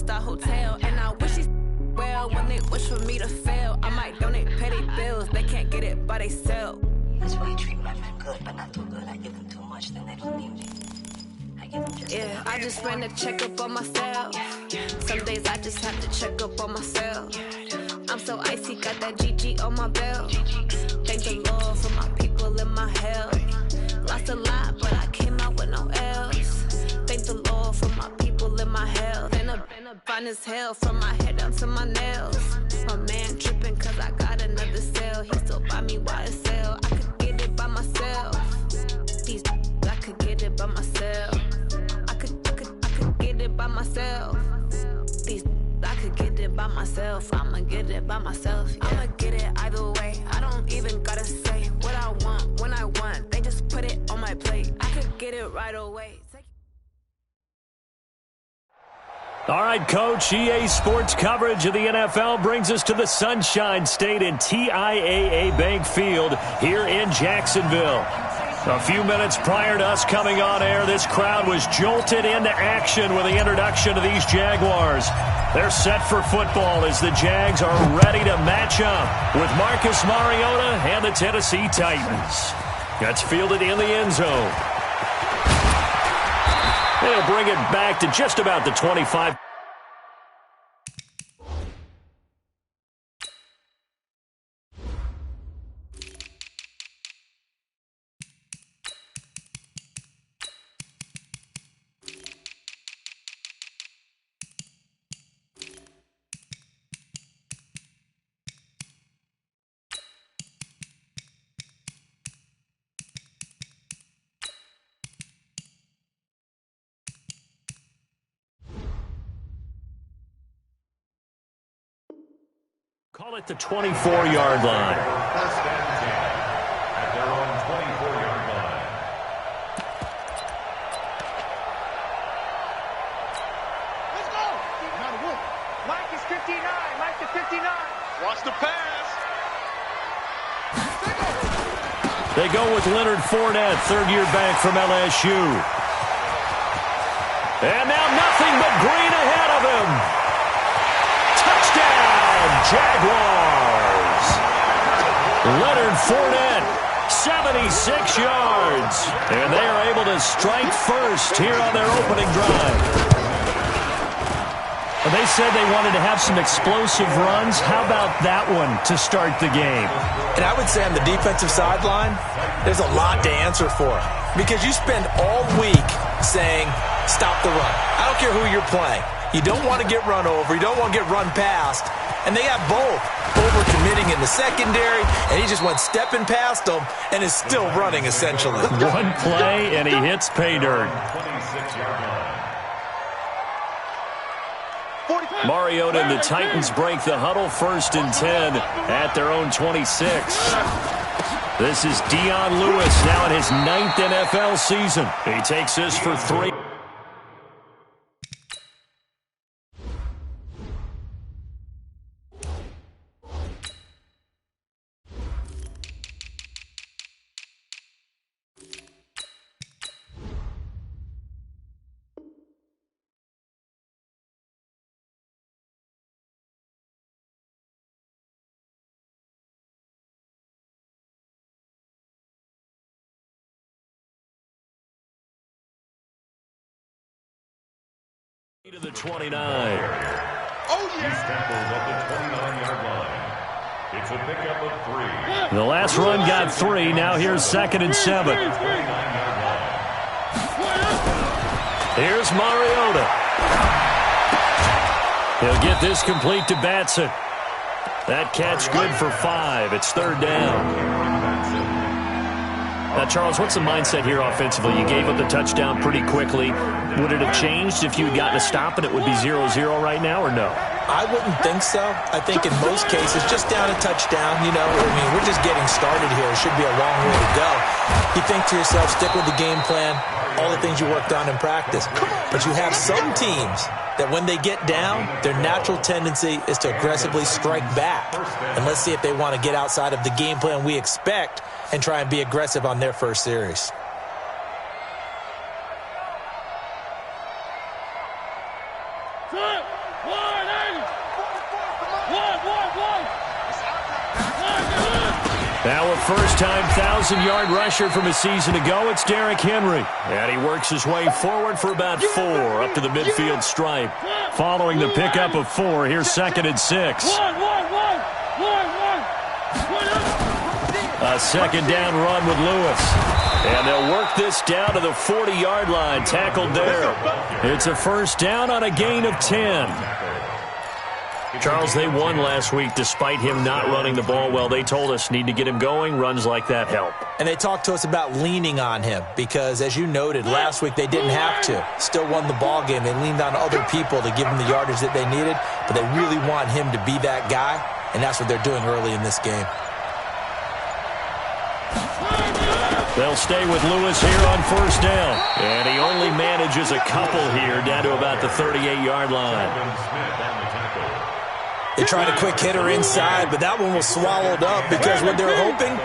five-star hotel. And I wish these well when they wish for me to fail. I might donate petty bills, they can't get it by themselves. That's why you treat my men good, but not too good. I give them too much, then they don't need me. I give them just enough. I just ran a checkup on myself. Some days I just have to check up on myself. I'm so icy, got that GG on my belt. Thank the Lord for my people in my health. Lost a lot, but I came out with no else. Thank the Lord for my people in my health. And a fine as hell from my head down to my nails. My man tripping cause I got another cell. He still buy me YSL. I could get it by myself. These I could get it by myself. I could get it by myself. These I could get it by myself. I'ma get it by myself. Yeah. I'ma get it either way. I don't even gotta say what I want when I want. They just put it on my plate. I could get it right away. All right, Coach, EA Sports coverage of the NFL brings us to the Sunshine State in TIAA Bank Field here in Jacksonville. A few minutes prior to us coming on air, this crowd was jolted into action with the introduction of these Jaguars. They're set for football as the Jags are ready to match up with Marcus Mariota and the Tennessee Titans. That's fielded in the end zone. They'll bring it back to just about the 25. Call it the 24-yard line. First and 10 at their own 24-yard line. Let's go! Now the work. Mike is 59. Mike to 59. Watch the pass. They go with Leonard Fournette, third-year back from LSU. And now nothing but green ahead of him. Jaguars. Leonard Fournette, 76 yards. And they are able to strike first here on their opening drive. Well, they said they wanted to have some explosive runs. How about that one to start the game? And I would say on the defensive sideline, there's a lot to answer for. Because you spend all week saying, stop the run. I don't care who you're playing. You don't want to get run over. You don't want to get run past. And they have both. Overcommitting in the secondary, and he just went stepping past them and is still running, essentially. One play, and he hits pay dirt. Mariota and the Titans break the huddle, 1st and 10 at their own 26. This is Dion Lewis now in his 9th NFL season. He takes this for 3. To the 29. Oh, yeah. He's tackled at the 29-yard line. It's a pickup of 3. The last run got 3. Now here's 2nd and 7. Here's Mariota. He'll get this complete to Batson. That catch good for 5. It's 3rd down. Now, Charles, what's the mindset here offensively? You gave up the touchdown pretty quickly. Would it have changed if you had gotten a stop and it would be 0-0 right now, or no? I wouldn't think so. I think in most cases, just down a touchdown, we're just getting started here. It should be a long way to go. You think to yourself, stick with the game plan, all the things you worked on in practice. But you have some teams that when they get down, their natural tendency is to aggressively strike back. And let's see if they want to get outside of the game plan we expect and try and be aggressive on their first series. Now a first-time 1,000-yard rusher from a season ago, it's Derrick Henry. And he works his way forward for about 4 up to the midfield stripe. Following the pickup of 4, here's 2nd and 6. A second down run with Lewis. And they'll work this down to the 40-yard line, tackled there. It's a first down on a gain of 10. Charles, they won last week despite him not running the ball well. They told us need to get him going. Runs like that help. And they talked to us about leaning on him because, as you noted, last week they didn't have to. Still won the ball game. They leaned on other people to give him the yardage that they needed, but they really want him to be that guy, and that's what they're doing early in this game. They'll stay with Lewis here on first down. And he only manages a couple here down to about the 38-yard line. They tried a quick hitter inside, but that one was swallowed up because what they're hoping,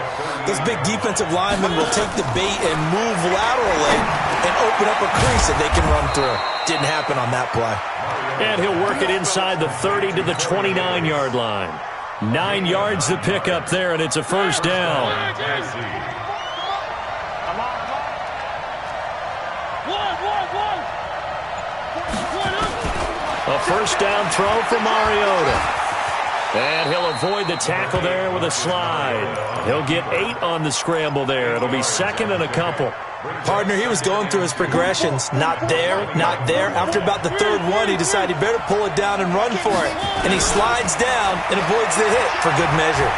those big defensive linemen will take the bait and move laterally and open up a crease that they can run through. Didn't happen on that play. And he'll work it inside the 30 to the 29-yard line. 9 yards to pick up there, and it's a first down. A first down throw for Mariota. And he'll avoid the tackle there with a slide. He'll get 8 on the scramble there. It'll be 2nd and a couple. Partner, he was going through his progressions. Not there, not there. After about the 3rd one, he decided he better pull it down and run for it. And he slides down and avoids the hit for good measure.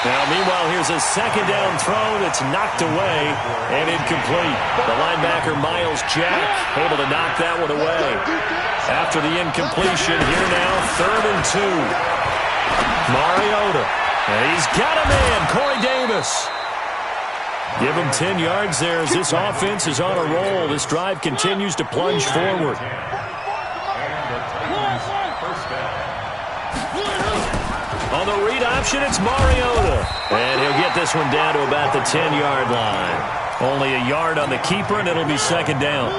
Now, meanwhile, here's a second down throw that's knocked away and incomplete. The linebacker, Miles Jack, able to knock that one away. After the incompletion, here now, 3rd and 2. Mariota. And he's got a man, Corey Davis. Give him 10 yards there as this offense is on a roll. This drive continues to plunge forward. On the read option, it's Mariota. And he'll get this one down to about the 10-yard line. Only a yard on the keeper, and it'll be 2nd down.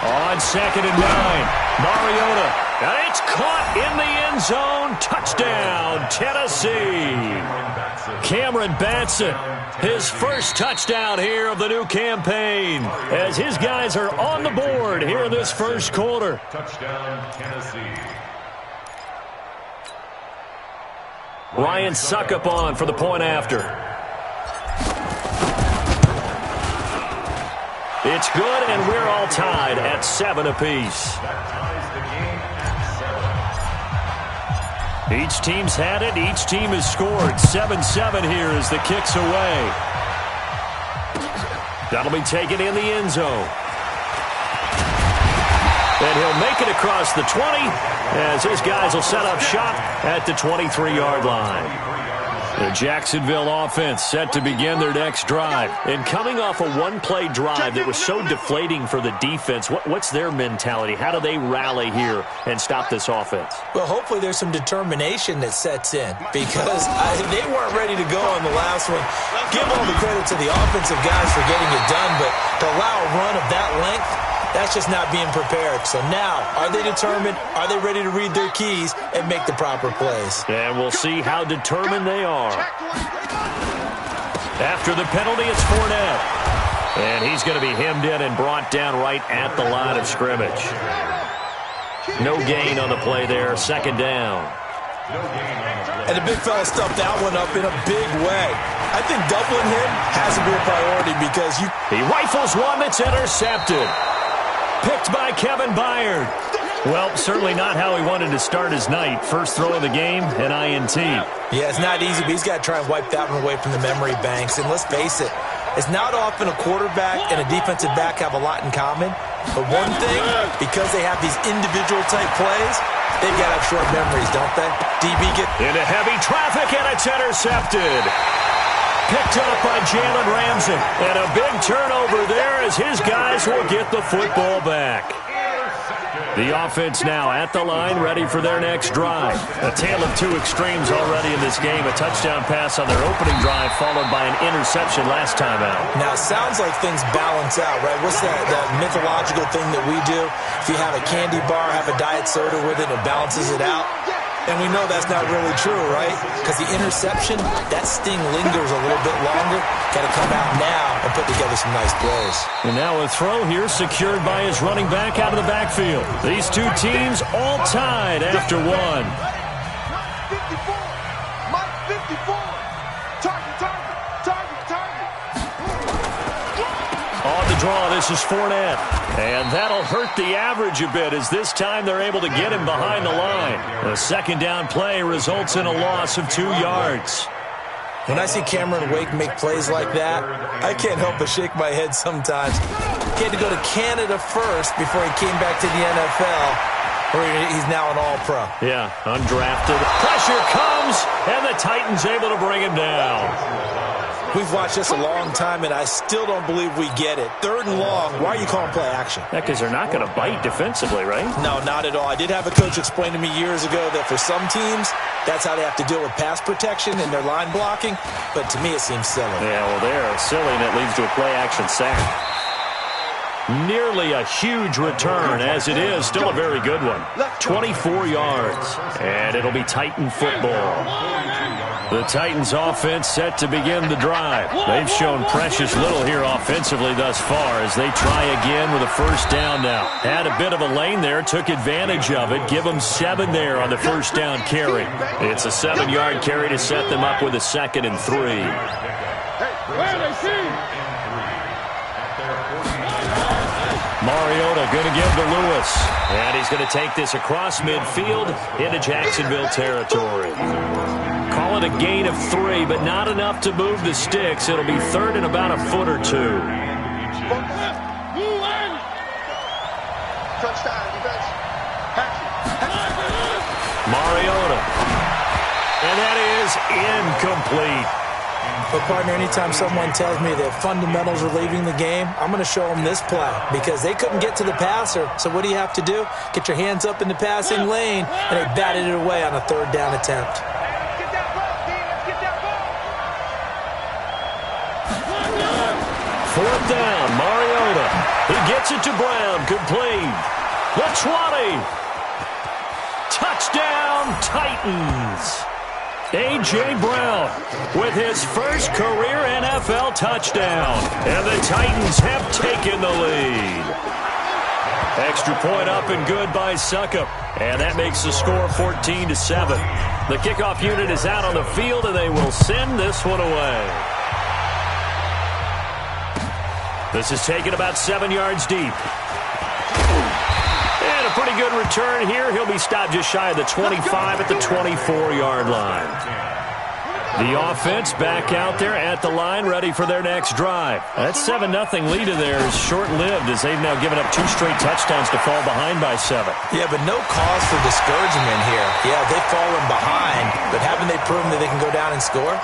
On 2nd and 9, Mariota. And it's caught in the end zone. Touchdown, Tennessee. Cameron Batson, his first touchdown here of the new campaign, as his guys are on the board here in this first quarter. Touchdown, Tennessee. Ryan Suckup on for the point after. It's good, and we're all tied at 7 apiece. That ties the game at 7. Each team's had it. Each team has scored. 7-7 here as the kick's away. That'll be taken in the end zone. And he'll make it across the 20 as his guys will set up shop at the 23-yard line. The Jacksonville offense set to begin their next drive. And coming off a one-play drive that was so deflating for the defense, what's their mentality? How do they rally here and stop this offense? Well, hopefully there's some determination that sets in because they weren't ready to go on the last one. Give all the credit to the offensive guys for getting it done, but to allow a run of that length, that's just not being prepared. So now, are they determined? Are they ready to read their keys and make the proper plays? And we'll see how determined they are. After the penalty, it's Fournette. And he's going to be hemmed in and brought down right at the line of scrimmage. No gain on the play there. 2nd down. And the big fella stuffed that one up in a big way. I think doubling him has to be a priority because he rifles one that's intercepted. Picked by Kevin Byard. Well, certainly not how he wanted to start his night. First throw of the game, an INT. Yeah, it's not easy, but he's got to try and wipe that one away from the memory banks. And let's face it, it's not often a quarterback and a defensive back have a lot in common. But one thing, because they have these individual type plays, they've got to have short memories, don't they? DB get into heavy traffic, and it's intercepted. Picked up by Jalen Ramsey. And a big turnover there as his guys will get the football back. The offense now at the line, ready for their next drive. A tale of two extremes already in this game. A touchdown pass on their opening drive, followed by an interception last time out. Now, it sounds like things balance out, right? What's that mythological thing that we do? If you have a candy bar, have a diet soda with it, it balances it out. And we know that's not really true, right? Because the interception, that sting lingers a little bit longer. Got to come out now and put together some nice plays. And now a throw here secured by his running back out of the backfield. These two teams all tied after one. 54. Mike 54. Target. On the draw, this is Fournette. And that'll hurt the average a bit as this time they're able to get him behind the line. The second down play results in a loss of 2 yards. When I see Cameron Wake make plays like that, I can't help but shake my head sometimes. He had to go to Canada first before he came back to the NFL, where he's now an all-pro. Yeah, undrafted. Pressure comes, and the Titans able to bring him down. We've watched this a long time, and I still don't believe we get it. 3rd and long, why are you calling play action? Yeah, because they're not going to bite defensively, right? No, not at all. I did have a coach explain to me years ago that for some teams, that's how they have to deal with pass protection and their line blocking, but to me it seems silly. Yeah, well, they're silly, and it leads to a play-action sack. Nearly a huge return, as it is still a very good one. 24 yards, and it'll be Titan football. The Titans offense set to begin the drive. They've shown precious little here offensively thus far as they try again with a first down now. Had a bit of a lane there, took advantage of it. Give them 7 there on the first down carry. It's a 7-yard carry to set them up with a 2nd and 3. Mariota going to give to Lewis. And he's going to take this across midfield into Jacksonville territory. Call it a gain of 3, but not enough to move the sticks. It'll be 3rd and about a foot or 2. Mariota. And that is incomplete. But, partner, anytime someone tells me that fundamentals are leaving the game, I'm going to show them this play because they couldn't get to the passer. So what do you have to do? Get your hands up in the passing lane, and they batted it away on a 3rd down attempt. Fourth down, Mariota. He gets it to Brown, complete. The 20. Touchdown, Titans. A.J. Brown with his first career NFL touchdown. And the Titans have taken the lead. Extra point up and good by Succop. And that makes the score 14-7. The kickoff unit is out on the field, and they will send this one away. This is taken about 7 yards deep. And a pretty good return here. He'll be stopped just shy of the 25 at the 24-yard line. The offense back out there at the line, ready for their next drive. That 7-0 lead of theirs is short-lived as they've now given up 2 straight touchdowns to fall behind by 7. Yeah, but no cause for discouragement here. Yeah, they've fallen behind, but haven't they proven that they can go down and score?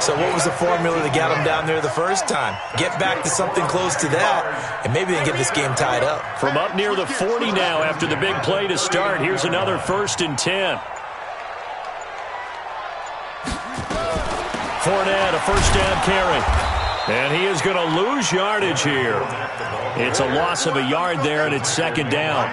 So what was the formula that got them down there the first time? Get back to something close to that, and maybe they can get this game tied up. From up near the 40 now after the big play to start, here's another 1st and 10. Fournette, a first down carry. And he is going to lose yardage here. It's a loss of a yard there, and it's 2nd down.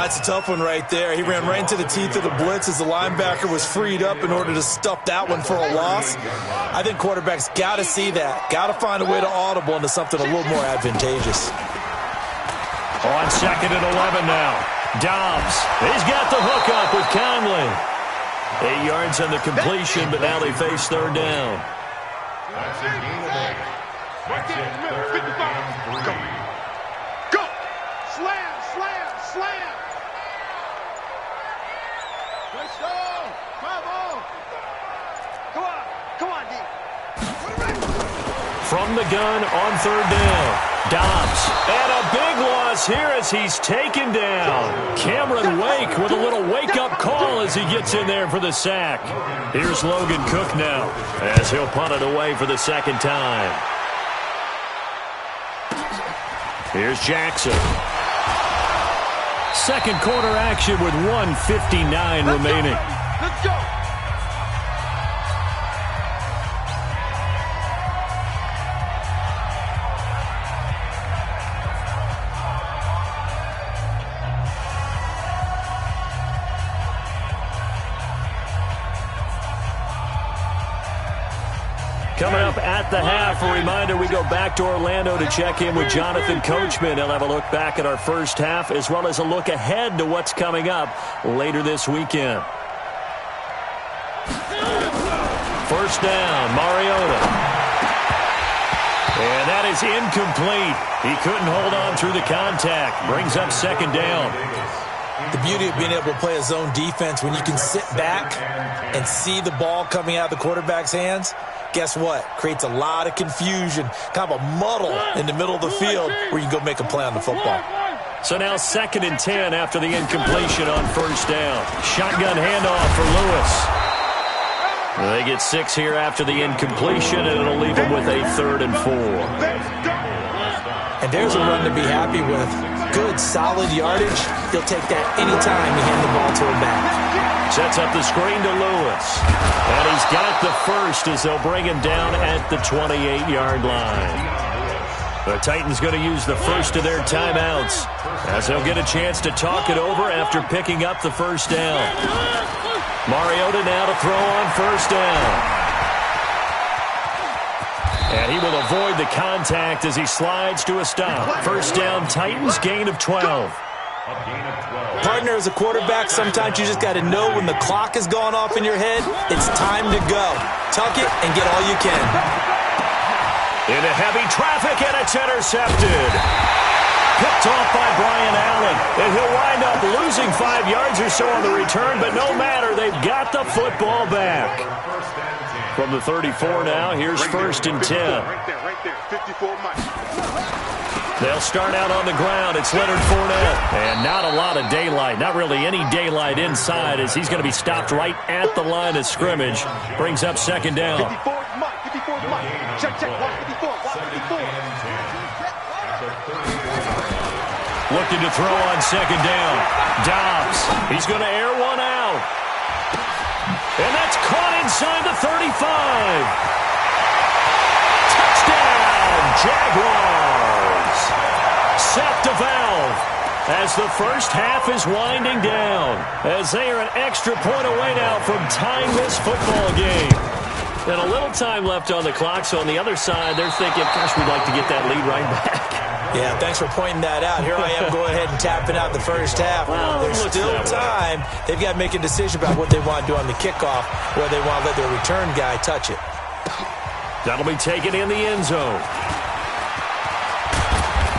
It's a tough one right there. He ran right into the teeth of the blitz as the linebacker was freed up in order to stuff that one for a loss. I think quarterbacks got to see that. Got to find a way to audible into something a little more advantageous. On 2nd and 11 now. Dobbs. He's got the hook up with Conley. 8 yards on the completion, but now they face 3rd down. That's a gain of 8. That's it. 55. Go. Go. Slam, slam, slam. Let's go. Bravo. Come on, D. From the gun on 3rd down. Dobbs. And a big loss here as he's taken down. Cameron Wake with a little wake-up call as he gets in there for the sack. Here's Logan Cook now as he'll punt it away for the 2nd time. Here's Jackson. Second quarter action with 1:59 remaining. Let's go. Coming up at the half, a reminder, we go back to Orlando to check in with Jonathan Coachman. He'll have a look back at our first half as well as a look ahead to what's coming up later this weekend. First down, Mariota. And that is incomplete. He couldn't hold on through the contact. Brings up second down. The beauty of being able to play a zone defense when you can sit back and see the ball coming out of the quarterback's hands, guess what? Creates a lot of confusion, kind of a muddle in the middle of the field where you can go make a play on the football. So now 2nd and 10 after the incompletion on first down. Shotgun handoff for Lewis. They get 6 here after the incompletion, and it'll leave them with a 3rd and 4. And there's a run to be happy with. Good, solid yardage. He'll take that anytime you hand the ball to him back. Sets up the screen to Lewis. And he's got the first as they'll bring him down at the 28-yard line. The Titans going to use the first of their timeouts as they'll get a chance to talk it over after picking up the first down. Mariota now to throw on first down. And he will avoid the contact as he slides to a stop. First down, Titans, gain of 12. Partner, as a quarterback, sometimes you just got to know when the clock has gone off in your head, it's time to go. Tuck it and get all you can. Into heavy traffic, and it's intercepted. Picked off by Brian Allen. And he'll wind up losing 5 yards or so on the return, but no matter, they've got the football back. From the 34 now, here's first and 10. Right there, 54 miles. They'll start out on the ground. It's Leonard Fournette. And not a lot of daylight. Not really any daylight inside as he's going to be stopped right at the line of scrimmage. Brings up second down. 54 miles. Check. Watch 54. Looking to throw on second down. Dobbs. He's going to air one out. And that's caught inside the 35. Touchdown, Jaguars. Set to valve as the first half is winding down, as they are an extra point away now from tying this football game. And a little time left on the clock, so on the other side, they're thinking, gosh, we'd like to get that lead right back. Yeah, thanks for pointing that out. Here I am going ahead and tapping out the first half. Well, there's still time. They've got to make a decision about what they want to do on the kickoff, whether they want to let their return guy touch it. That'll be taken in the end zone.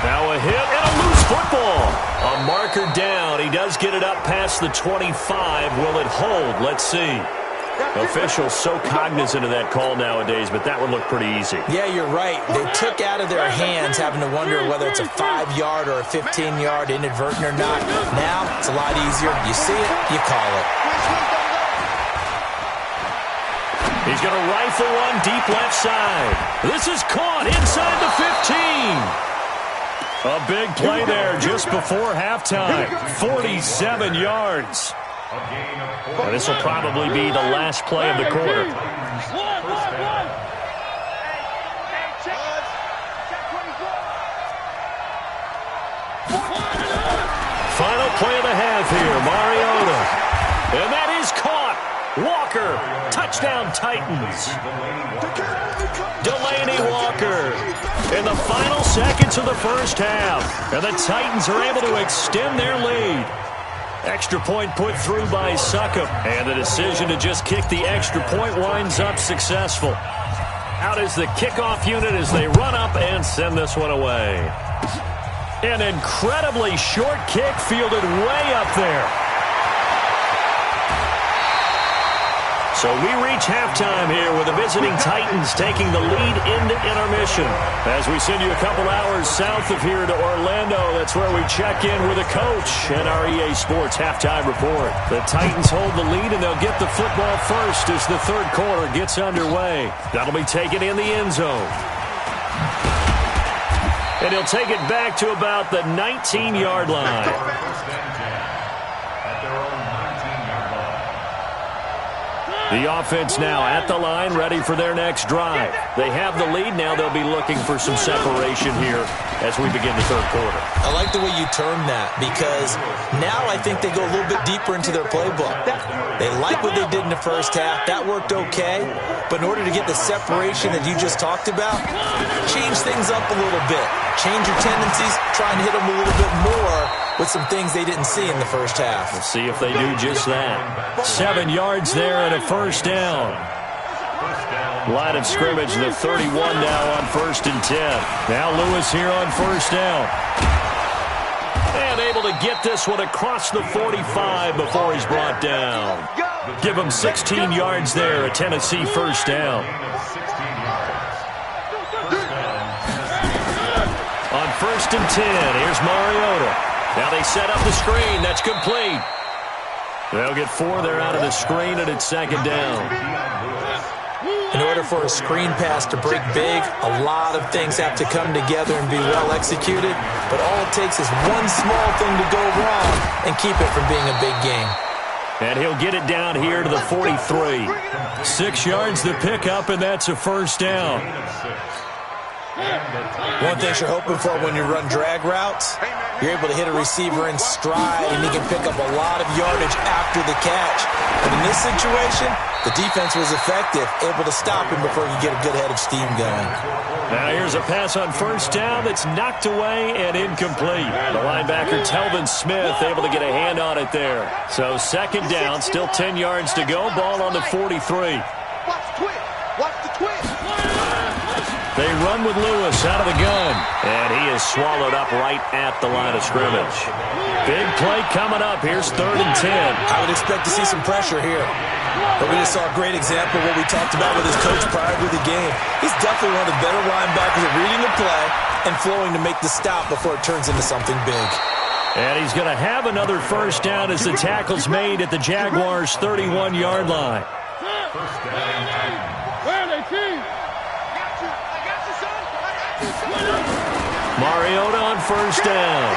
Now a hit and a loose football. A marker down. He does get it up past the 25. Will it hold? Let's see. Officials so cognizant of that call nowadays, but that would look pretty easy. Yeah, you're right. They took out of their hands having to wonder whether it's a 5-yard or a 15-yard inadvertent or not. Now, it's a lot easier. You see it, you call it. He's going to rifle one deep left side. This is caught inside the 15. A big play there just before halftime. 47 yards. And this will probably be the last play of the quarter. Final play of the half here, Mariota. And that is caught. Walker, touchdown Titans. Delaney Walker in the final seconds of the first half. And the Titans are able to extend their lead. Extra point put through by Succop. And the decision to just kick the extra point winds up successful. Out is the kickoff unit as they run up and send this one away. An incredibly short kick fielded way up there. So we reach halftime here with the visiting Titans taking the lead into intermission. As we send you a couple hours south of here to Orlando, that's where we check in with a coach and our EA Sports halftime report. The Titans hold the lead, and they'll get the football first as the third quarter gets underway. That'll be taken in the end zone. And he'll take it back to about the 19-yard line. The offense now at the line, ready for their next drive. They have the lead. Now they'll be looking for some separation here as we begin the third quarter. I like the way you termed that, because now I think they go a little bit deeper into their playbook. They like what they did in the first half. That worked okay. But in order to get the separation that you just talked about, change things up a little bit. Change your tendencies. Try and hit them a little bit more with some things they didn't see in the first half. We'll see if they do just that. 7 yards there and a first down. Line of scrimmage, the 31 now on 1st and 10. Now Lewis here on first down. And able to get this one across the 45 before he's brought down. Give him 16 yards there, a Tennessee first down. On 1st and 10, here's Mariota. Now they set up the screen. That's complete. They'll get 4 there out of the screen, and it's 2nd down. In order for a screen pass to break big, a lot of things have to come together and be well executed. But all it takes is one small thing to go wrong and keep it from being a big game. And he'll get it down here to the 43. 6 yards the pickup, and that's a first down. One thing you're hoping for when you run drag routes, you're able to hit a receiver in stride, and he can pick up a lot of yardage after the catch. But in this situation, the defense was effective, able to stop him before he could get a good head of steam going. Now here's a pass on first down that's knocked away and incomplete. The linebacker, Telvin Smith, able to get a hand on it there. So 2nd down, still 10 yards to go. Ball on the 43. Watch the twist. Watch the twist. They run with Lewis out of the gun. And he is swallowed up right at the line of scrimmage. Big play coming up. Here's 3rd and 10. I would expect to see some pressure here. But we just saw a great example of what we talked about with his coach prior to the game. He's definitely one of the better linebackers at reading the play and flowing to make the stop before it turns into something big. And he's going to have another first down as the tackle's made at the Jaguars' 31-yard line. Mariota on first down.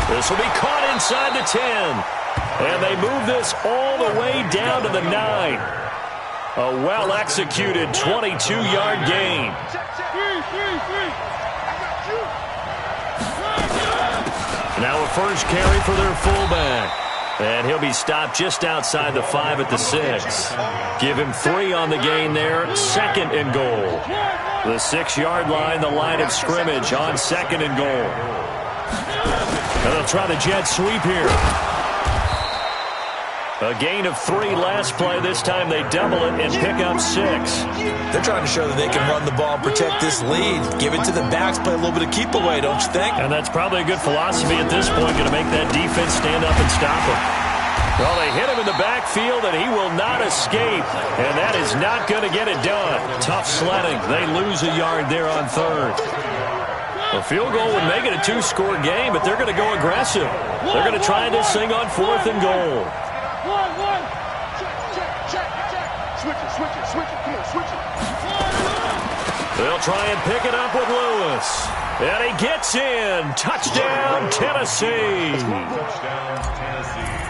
This will be caught inside the 10. And they move this all the way down to the 9. A well-executed 22-yard gain. Now a first carry for their fullback. And he'll be stopped just outside the 5 at the 6. Give him 3 on the gain there. 2nd and goal. The 6-yard line, the line of scrimmage on 2nd and goal. And they'll try the jet sweep here. A gain of 3 last play. This time they double it and pick up 6. They're trying to show that they can run the ball, protect this lead. Give it to the backs, play a little bit of keep away, don't you think? And that's probably a good philosophy at this point, going to make that defense stand up and stop him. Well, they hit him in the backfield, and he will not escape. And that is not going to get it done. Tough sledding. They lose a yard there on 3rd. A field goal would make it a 2-score game, but they're going to go aggressive. They're going to try this thing on 4th and goal. They'll try and pick it up with Lewis. And he gets in. Touchdown, Tennessee.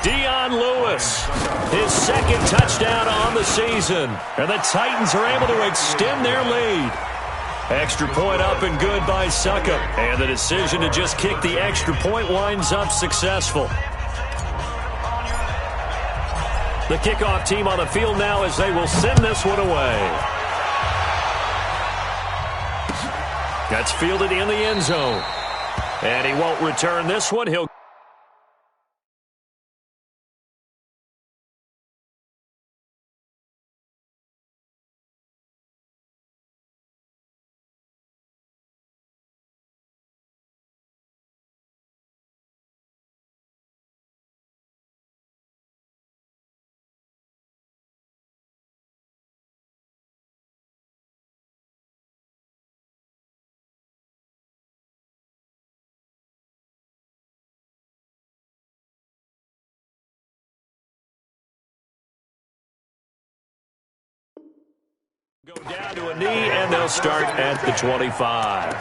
Dion Lewis, his 2nd touchdown on the season. And the Titans are able to extend their lead. Extra point up and good by Succop. And the decision to just kick the extra point winds up successful. The kickoff team on the field now as they will send this one away. That's fielded in the end zone. And he won't return this one. He'll go down to a knee, and they'll start at the 25.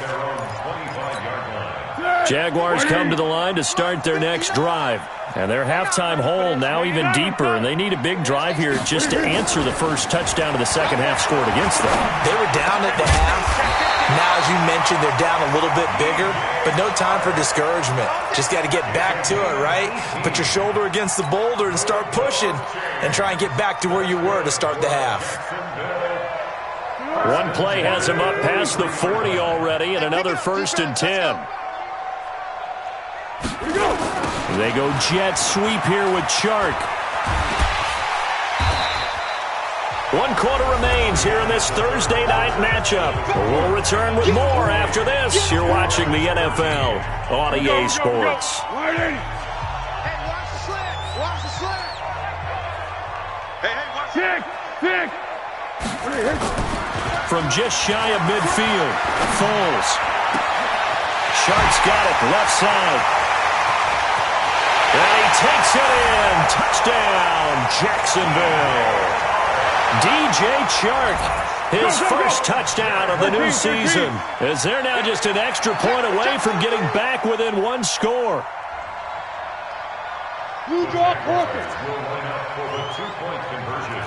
Jaguars come to the line to start their next drive. And their halftime hole now even deeper, and they need a big drive here just to answer the first touchdown of the second half scored against them. They were down at the half. Now, as you mentioned, they're down a little bit bigger, but no time for discouragement. Just got to get back to it, right? Put your shoulder against the boulder and start pushing and try and get back to where you were to start the half. One play has him up past the 40 already, and another 1st and 10. They go jet sweep here with Chark. 1 quarter remains here in this Thursday night matchup. We'll return with more after this. You're watching the NFL on EA Sports. Hey, watch the slant. Watch the slant. Hey, watch it. Pick. From just shy of midfield, Foles. Chark's got it, left side. And he takes it in. Touchdown, Jacksonville. DJ Chark, his first touchdown of the new season, as they're now just an extra point away from getting back within 1 score. You draw perfect. Will line up for the 2-point conversion.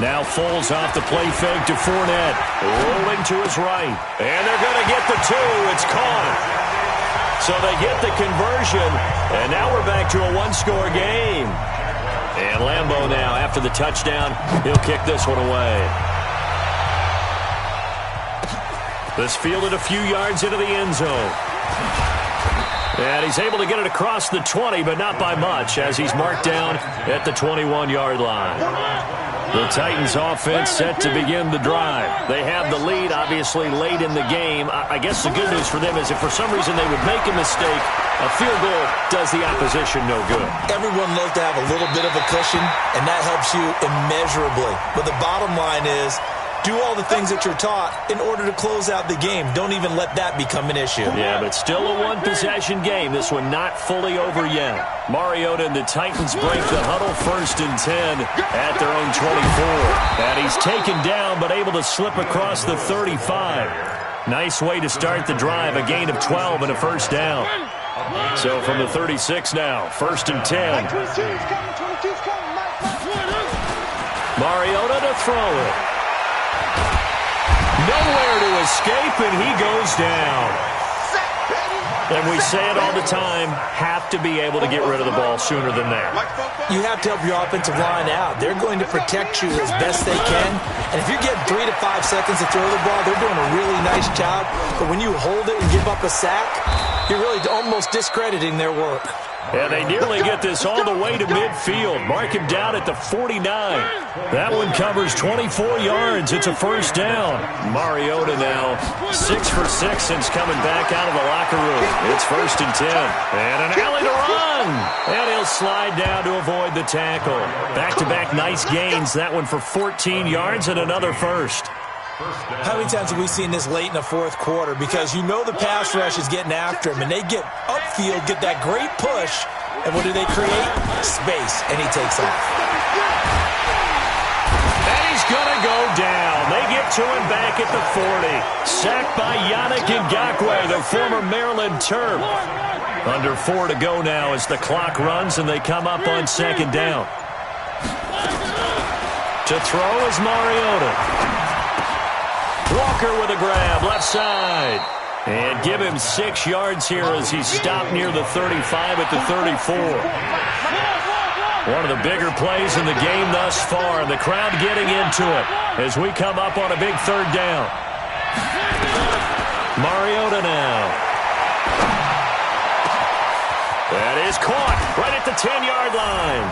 Now Foles off the play fake to Fournette. Rolling to his right. And they're going to get the 2. It's caught. So they get the conversion. And now we're back to a 1-score game. And Lambeau now, after the touchdown, he'll kick this one away. This fielded a few yards into the end zone. And he's able to get it across the 20, but not by much, as he's marked down at the 21-yard line. The Titans offense set to begin the drive. They have the lead, obviously, late in the game. I guess the good news for them is if for some reason they would make a mistake, a field goal does the opposition no good. Everyone loves to have a little bit of a cushion, and that helps you immeasurably. But the bottom line is, do all the things that you're taught in order to close out the game. Don't even let that become an issue. Yeah, but still a one-possession game. This one not fully over yet. Mariota and the Titans break the huddle 1st and 10 at their own 24. And he's taken down but able to slip across the 35. Nice way to start the drive. A gain of 12 and a first down. So from the 36 now, 1st and 10. Mariota to throw it. Nowhere to escape, and he goes down. And we say it all the time, have to be able to get rid of the ball sooner than that. You have to help your offensive line out. They're going to protect you as best they can. And if you get 3 to 5 seconds to throw the ball, they're doing a really nice job. But when you hold it and give up a sack, you're really almost discrediting their work. And they nearly get this all the way to midfield. Mark him down at the 49. That one covers 24 yards. It's a first down. Mariota now 6 for 6 since coming back out of the locker room. It's 1st and 10. And an alley to run. And he'll slide down to avoid the tackle. Back-to-back nice gains. That one for 14 yards and another first. How many times have we seen this late in the 4th quarter? Because you know the pass rush is getting after him, and they get upfield, get that great push, and what do they create? Space, and he takes off. And he's going to go down. They get to him back at the 40. Sacked by Yannick Ngakoue, the former Maryland Terp. Under 4 to go now as the clock runs, and they come up on 2nd down. To throw is Mariota. Walker with a grab, left side. And give him 6 yards here as he's stopped near the 35 at the 34. One of the bigger plays in the game thus far, and the crowd getting into it as we come up on a big 3rd down. Mariota now. That is caught right at the 10-yard line.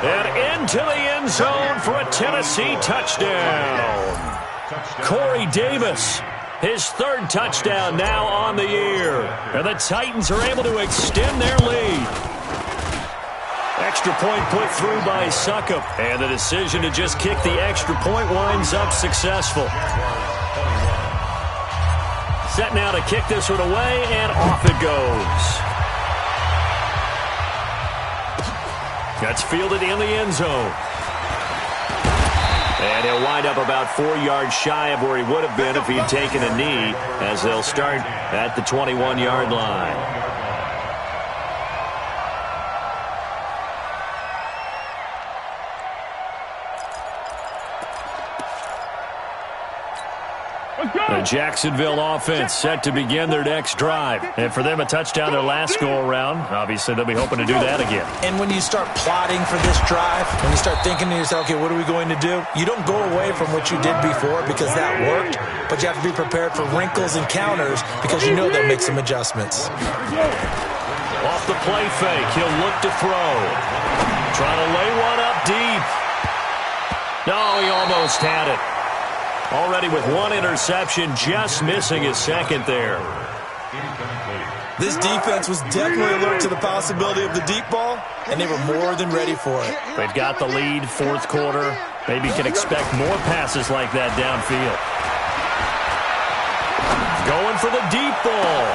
And into the end zone for a Tennessee touchdown. Corey Davis, his 3rd touchdown now on the year. And the Titans are able to extend their lead. Extra point put through by Succop. And the decision to just kick the extra point winds up successful. Set now to kick this one away, and off it goes. That's fielded in the end zone. And he'll wind up about 4 yards shy of where he would have been if he'd taken a knee, as they'll start at the 21-yard line. The Jacksonville offense set to begin their next drive. And for them, a touchdown their last go-around. Obviously, they'll be hoping to do that again. And when you start plotting for this drive, when you start thinking to yourself, okay, what are we going to do? You don't go away from what you did before because that worked, but you have to be prepared for wrinkles and counters because you know they'll make some adjustments. Off the play fake, he'll look to throw. Trying to lay one up deep. No, he almost had it. Already with 1 interception, just missing his second there. This defense was definitely alert to the possibility of the deep ball, and they were more than ready for it. They've got the lead, 4th quarter. Maybe can expect more passes like that downfield. Going for the deep ball.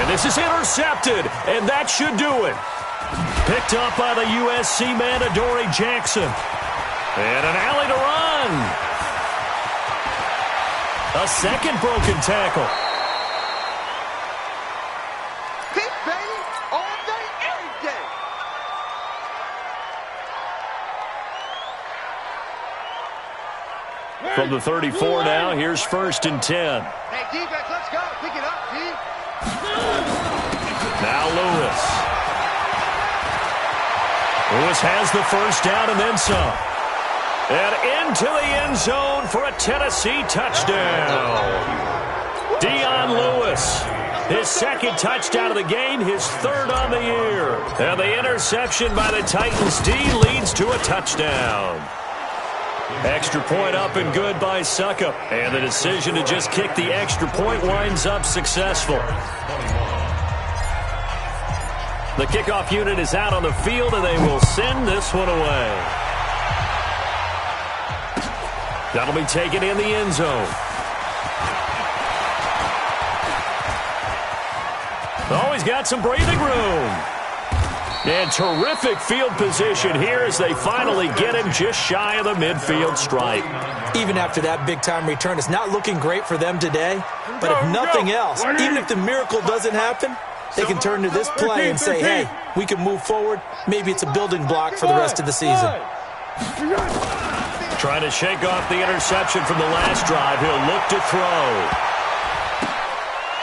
And this is intercepted, and that should do it. Picked up by the USC man, Adoree Jackson. And an alley to run. A second broken tackle. Big baby, all day, every day. From the 34 now, here's 1st and 10. Hey, defense, let's go. Pick it up, D. Now Lewis. Lewis has the first down and then some. And into the end zone for a Tennessee touchdown. Dion Lewis, his 2nd touchdown of the game, his 3rd on the year. And the interception by the Titans D leads to a touchdown. Extra point up and good by Suckup. And the decision to just kick the extra point winds up successful. The kickoff unit is out on the field, and they will send this one away. That'll be taken in the end zone. Oh, he's got some breathing room. And terrific field position here as they finally get him just shy of the midfield stripe. Even after that big-time return, it's not looking great for them today. But if nothing else, even if the miracle doesn't happen, they can turn to this play and say, hey, we can move forward. Maybe it's a building block for the rest of the season. Trying to shake off the interception from the last drive. He'll look to throw.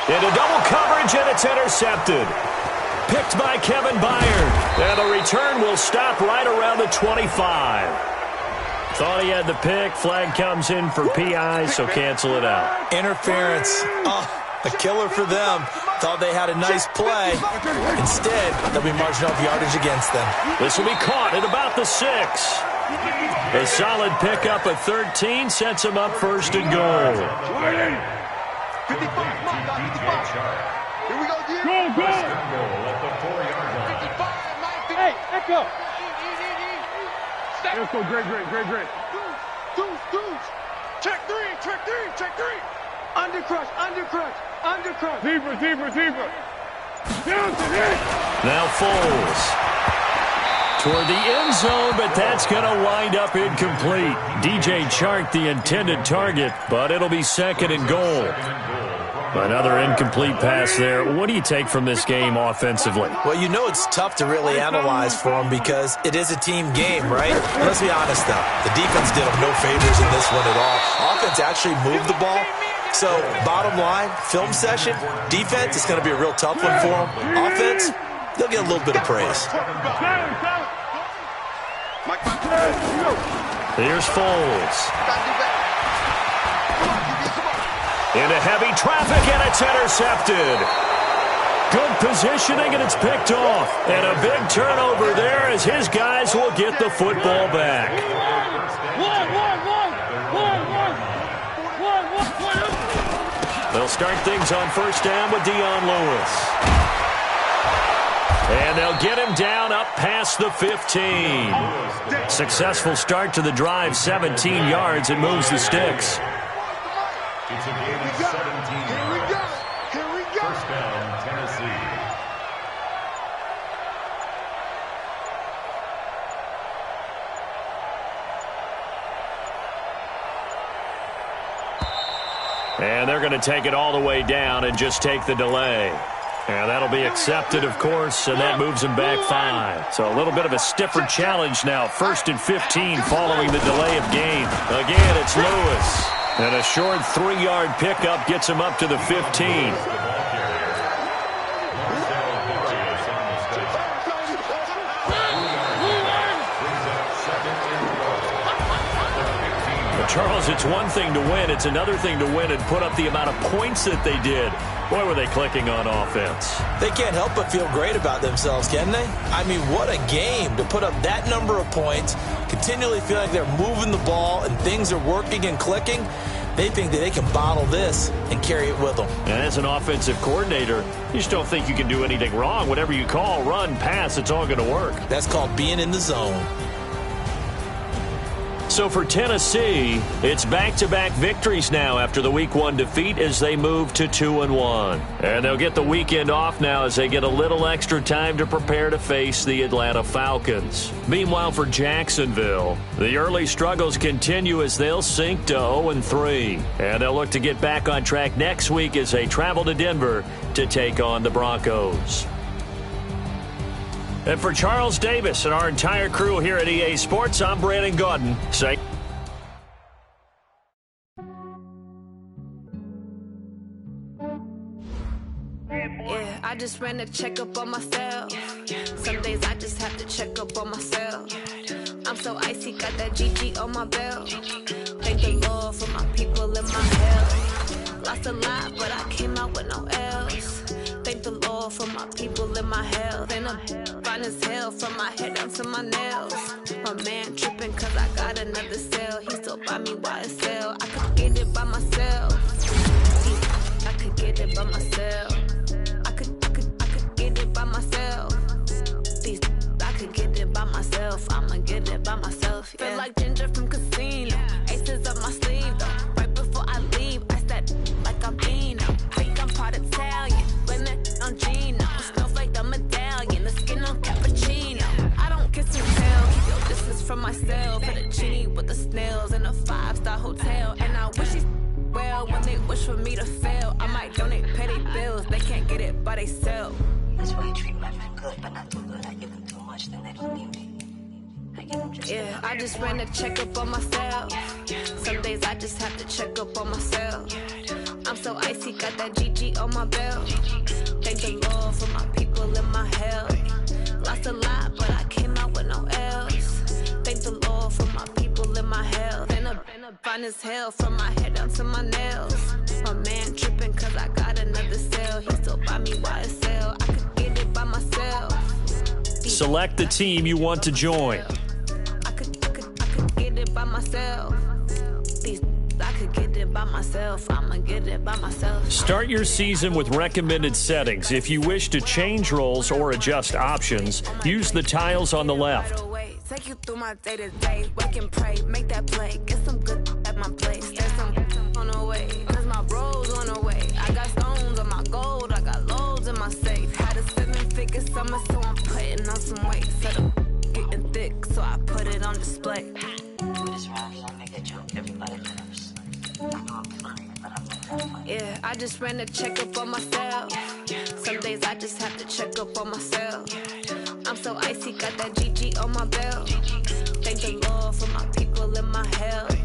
Into double coverage, and it's intercepted. Picked by Kevin Byard. And the return will stop right around the 25. Thought he had the pick. Flag comes in for PI, so cancel it out. Interference. Oh, a killer for them. Thought they had a nice play. Instead, they'll be marching off yardage against them. This will be caught at about the 6. A solid pickup at 13 sets him up 1st and goal. 55, here we go, D. Go! At the 4-yard line. 55, hey, echo. Let's go, great. Deuce. Check three. Undercrush. Deeper. Now Foles. Toward the end zone, but that's going to wind up incomplete. DJ Chark, the intended target, but it'll be 2nd and goal. Another incomplete pass there. What do you take from this game offensively? Well, you know it's tough to really analyze for them because it is a team game, right? Let's be honest, though. The defense did them no favors in this one at all. Offense actually moved the ball. So, bottom line, film session, defense, it's going to be a real tough one for them. Offense, they'll get a little bit of praise. Here's Foles. Into heavy traffic, and it's intercepted. Good positioning, and it's picked off. And a big turnover there as his guys will get the football back. They'll start things on 1st down with Dion Lewis. And they'll get him down up past the 15. Successful start to the drive, 17 yards, and moves the sticks. It's a gain of 17 yards. Here we go. 1st down, Tennessee. And they're going to take it all the way down and just take the delay. And that'll be accepted, of course, and that moves him back 5. So a little bit of a stiffer challenge now. 1st and 15 following the delay of game. Again, it's Lewis. And a short 3-yard pickup gets him up to the 15. Charles, it's one thing to win. It's another thing to win and put up the amount of points that they did. Boy, were they clicking on offense. They can't help but feel great about themselves, can they? I mean, what a game to put up that number of points, continually feel like they're moving the ball and things are working and clicking. They think that they can bottle this and carry it with them. And as an offensive coordinator, you just don't think you can do anything wrong. Whatever you call, run, pass, it's all going to work. That's called being in the zone. So for Tennessee, it's back-to-back victories now after the Week 1 defeat as they move to 2-1. And they'll get the weekend off now as they get a little extra time to prepare to face the Atlanta Falcons. Meanwhile, for Jacksonville, the early struggles continue as they'll sink to 0-3. And they'll look to get back on track next week as they travel to Denver to take on the Broncos. And for Charles Davis and our entire crew here at EA Sports, I'm Brandon Gaudin saying, yeah, I just ran a checkup on myself. Some days I just have to check up on myself. I'm so icy, got that GG on my belt. Thank the Lord for my people in my health. Lost a lot, but I came out with no L's. Thank the Lord for my people in my health. And I'm fine as hell from my head down to my nails. My man tripping cause I got another cell. He still buy me YSL. I could get it by myself. I could get it by myself. I could get it by myself. I could get it by myself. I'ma get it by myself. Yeah. Feel like Ginger from Casino. Aces up my sleeve though. Right before I leave, I said like I'm Dino. Think I'm part Italian. On Gino, snowflake the medallion, the skin on cappuccino. I don't kiss and tell, keep your distance from myself. At a genie with the snails in a 5-star hotel. And I wish he's well when they wish for me to fail. I might donate, pay their bills, they can't get it by themselves. That's why you treat my men good, but not too good. I give them too much, then they don't need me. I give them just yeah, I just ran a checkup on myself. Some days I just have to check up on myself. I'm so icy, got that GG on my belt. Thank the Lord for my people in my health. Lost a lot, but I came out with no L's. Thank the Lord for my people in my health. And I'm fine as hell from my head down to my nails. My man tripping cause I got another cell. He still buy me YSL. I could get it by myself. select the team you want to join. I could get it by myself. I could get it by myself. I'ma get it by myself. Start your season with recommended settings. If you wish to change roles or adjust options, use the tiles on the left. Take you through my day-to-day. Wake and pray, make that play. Get some good at my place. There's some on the way. Cause my bros on the way. I got stones on my gold. I got loads in my safe. Had a 7-figure summer, so I'm putting on some weight. Set up getting thick, so I put it on display. This round, you don't make a joke. Everybody nervous. I know I'm flying, but I'm not that funny. Yeah, I just ran a checkup on myself. Some days I just have to check up on myself. I'm so icy, got that GG on my belt. Thank the Lord for my people in my health.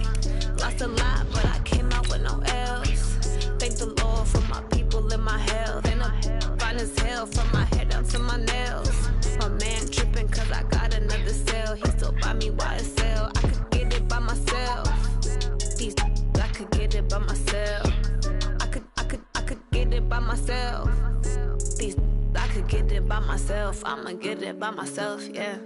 Lost a lot, but I came out with no L's. Thank the Lord for my people in my health. And I'm fine as hell from my head down to my nails. My man tripping cause I got another cell. He still buy me YSL. I could get it by myself. I could get it by myself. I could get it by myself. I could get it by myself. I'ma get it by myself, yeah.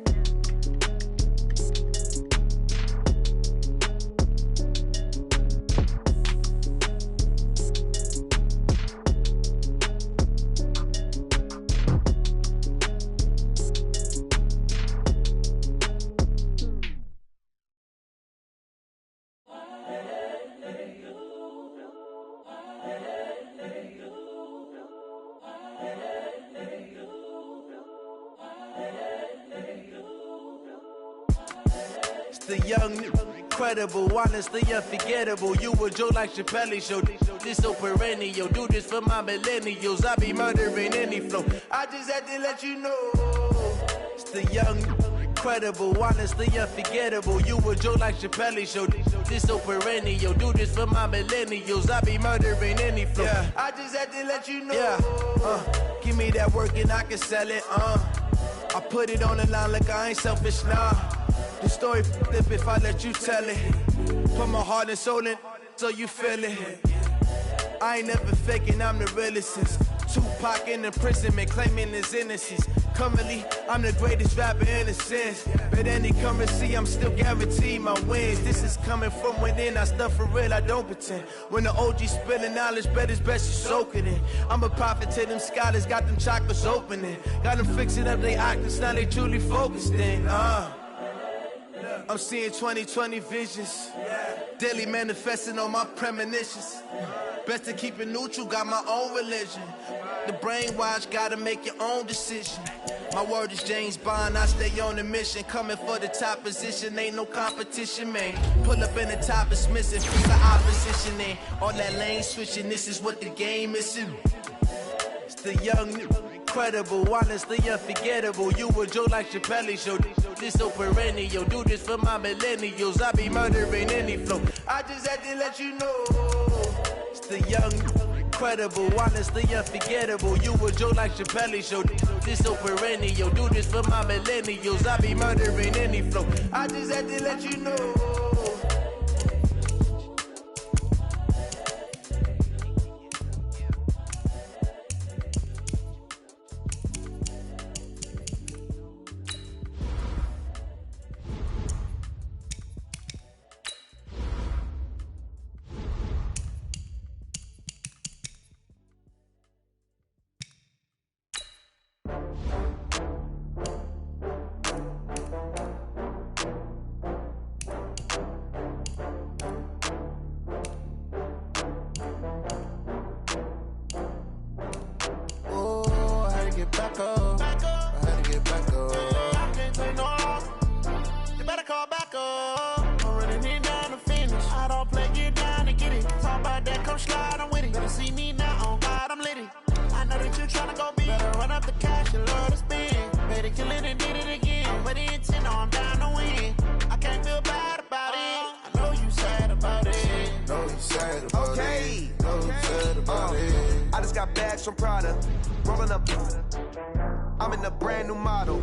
The young, incredible, honestly unforgettable. You a joke like Chappelle Show. This so perennial, do this for my millennials. I be murdering any flow. I just had to let you know. It's the young, incredible, honestly unforgettable. You a Joe like Chappelle show. This so perennial, do this for my millennials. I be murdering any flow. Yeah. I just had to let you know. Yeah. Give me that work and I can sell it. I put it on the line like I ain't selfish, nah. The story flip if I let you tell it. Put my heart and soul in so you feel it. I ain't never faking, I'm the realest since Tupac in imprisonment, claiming his innocence. Currently, I'm the greatest rapper in a sense. But any currency, I'm still guaranteed my wins. This is coming from within, I stuff for real, I don't pretend. When the OG spilling knowledge, bet it's best you soak it in. I'm a prophet to them scholars, got them chakras opening. Got them fixing up they octaves, now they truly focused in. I'm seeing 2020 visions. Daily manifesting on my premonitions. Best to keep it neutral, got my own religion. The brainwash, gotta make your own decision. My word is James Bond, I stay on a mission. Coming for the top position, ain't no competition, man. Pull up in the top, it's missing, free the opposition, and all that lane switching, this is what the game is. It's the young, incredible, honestly unforgettable. You a Joe like Chappelle show. This so perennial, do this for my millennials. I be murdering any flow. I just had to let you know. It's the young, incredible, honestly unforgettable. You a Joe like Chappelle show. This so perennial, do this for my millennials. I be murdering any flow. I just had to let you know. I just got bags from Prada, rolling up. I'm in a brand new model.